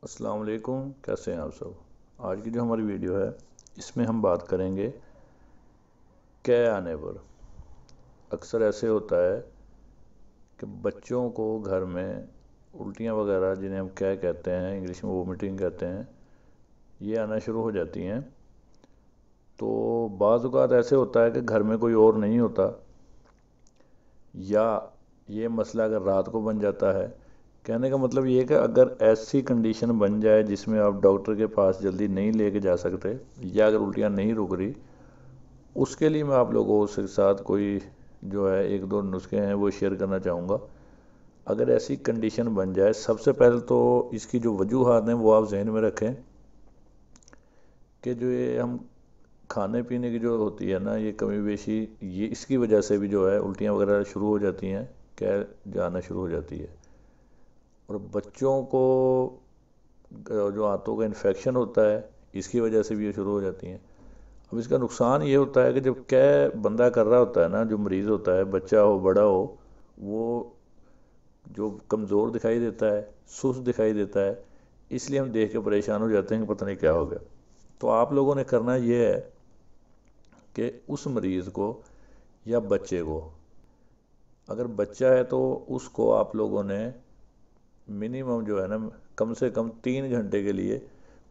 السلام علیکم، کیسے ہیں آپ سب؟ آج کی جو ہماری ویڈیو ہے اس میں ہم بات کریں گے کے آنے پر۔ اکثر ایسے ہوتا ہے کہ بچوں کو گھر میں الٹیاں وغیرہ، جنہیں ہم کے کہتے ہیں، انگلش میں وومیٹنگ کہتے ہیں، یہ آنا شروع ہو جاتی ہیں۔ تو بعض اوقات ایسے ہوتا ہے کہ گھر میں کوئی اور نہیں ہوتا، یا یہ مسئلہ اگر رات کو بن جاتا ہے۔ کہنے کا مطلب یہ ہے کہ اگر ایسی کنڈیشن بن جائے جس میں آپ ڈاکٹر کے پاس جلدی نہیں لے کے جا سکتے، یا اگر الٹیاں نہیں رک رہی، اس کے لیے میں آپ لوگوں کے ساتھ کوئی جو ہے ایک دو نسخے ہیں وہ شیئر کرنا چاہوں گا۔ اگر ایسی کنڈیشن بن جائے، سب سے پہلے تو اس کی جو وجوہات ہیں وہ آپ ذہن میں رکھیں کہ جو یہ ہم کھانے پینے کی جو ہوتی ہے نا، یہ کمی بیشی، یہ اس کی وجہ سے بھی جو ہے الٹیاں وغیرہ شروع ہو جاتی ہیں، کہ جانا شروع ہو جاتی ہے۔ اور بچوں کو جو آنتوں کا انفیکشن ہوتا ہے، اس کی وجہ سے بھی یہ شروع ہو جاتی ہیں۔ اب اس کا نقصان یہ ہوتا ہے کہ جب بندہ کر رہا ہوتا ہے نا، جو مریض ہوتا ہے، بچہ ہو بڑا ہو، وہ جو کمزور دکھائی دیتا ہے، سست دکھائی دیتا ہے، اس لیے ہم دیکھ کے پریشان ہو جاتے ہیں کہ پتہ نہیں کیا ہو گیا۔ تو آپ لوگوں نے کرنا یہ ہے کہ اس مریض کو یا بچے کو، اگر بچہ ہے تو اس کو آپ لوگوں نے منیمم جو ہے نا، کم سے کم 3 گھنٹے کے لیے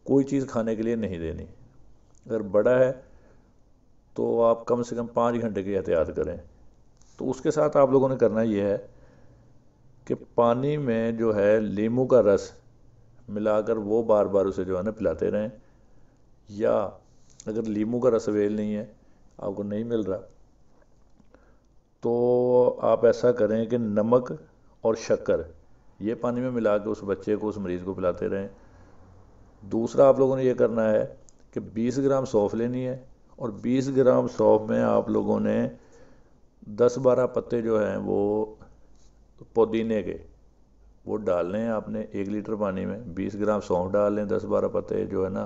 کوئی چیز کھانے کے لیے نہیں دینی۔ اگر بڑا ہے تو آپ کم سے کم 5 گھنٹے کی احتیاط کریں۔ تو اس کے ساتھ آپ لوگوں نے کرنا یہ ہے کہ پانی میں جو ہے لیموں کا رس ملا کر وہ بار بار اسے جو ہے نا پلاتے رہیں، یا اگر لیموں کا رس اویل نہیں ہے، آپ کو نہیں مل رہا، تو آپ ایسا کریں کہ نمک اور شکر یہ پانی میں ملا کے اس بچے کو، اس مریض کو پلاتے رہیں۔ دوسرا آپ لوگوں نے یہ کرنا ہے کہ 20 گرام سونف لینی ہے، اور 20 گرام سونف میں آپ لوگوں نے 10-12 پتے جو ہیں وہ پودینے کے وہ ڈالنے ہیں آپ نے 1 لیٹر پانی میں۔ 20 گرام سونف ڈال لیں، 10-12 پتے جو ہے نا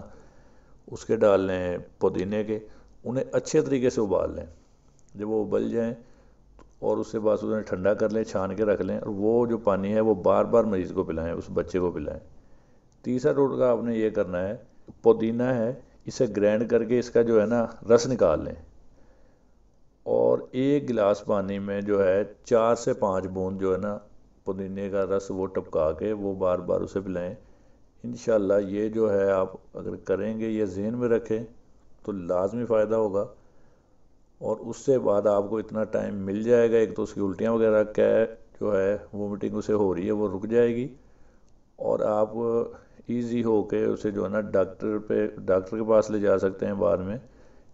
اس کے ڈال لیں پودینے کے، انہیں اچھے طریقے سے ابال لیں۔ جب وہ ابل جائیں اور اس سے بعد انہیں ٹھنڈا کر لیں، چھان کے رکھ لیں، اور وہ جو پانی ہے وہ بار بار مریض کو پلائیں، اس بچے کو پلائیں۔ تیسرا ٹوٹکا آپ نے یہ کرنا ہے، پودینہ ہے، اسے گرینڈ کر کے اس کا جو ہے نا رس نکال لیں، اور 1 گلاس پانی میں جو ہے 4 سے 5 بوند جو ہے نا پودینے کا رس وہ ٹپکا کے وہ بار بار اسے پلائیں۔ انشاءاللہ یہ جو ہے آپ اگر کریں گے، یہ ذہن میں رکھیں، تو لازمی فائدہ ہوگا۔ اور اس سے بعد آپ کو اتنا ٹائم مل جائے گا، ایک تو اس کی الٹیاں وغیرہ جو ہے وومیٹنگ اسے ہو رہی ہے وہ رک جائے گی، اور آپ ایزی ہو کے اسے جو ہے نا ڈاکٹر کے پاس لے جا سکتے ہیں بعد میں۔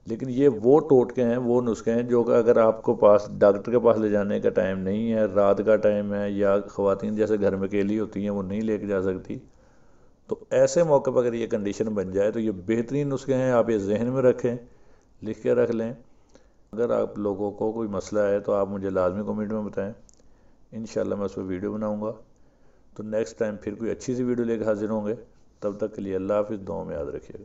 لیکن یہ وہ ٹوٹکے ہیں، وہ نسخے ہیں جو کہ اگر آپ کو پاس ڈاکٹر کے پاس لے جانے کا ٹائم نہیں ہے، رات کا ٹائم ہے، یا خواتین جیسے گھر میں اکیلی ہوتی ہیں وہ نہیں لے کے جا سکتی، تو ایسے موقع پر اگر یہ کنڈیشن بن جائے تو یہ بہترین نسخے ہیں، آپ یہ ذہن میں رکھیں، لکھ کے رکھ لیں۔ اگر آپ لوگوں کو کوئی مسئلہ ہے تو آپ مجھے لازمی کمنٹ میں بتائیں، انشاءاللہ میں اس پہ ویڈیو بناؤں گا۔ تو نیکسٹ ٹائم پھر کوئی اچھی سی ویڈیو لے کے حاضر ہوں گے، تب تک کے لیے اللہ حافظ، دعاؤں میں یاد رکھیے گا۔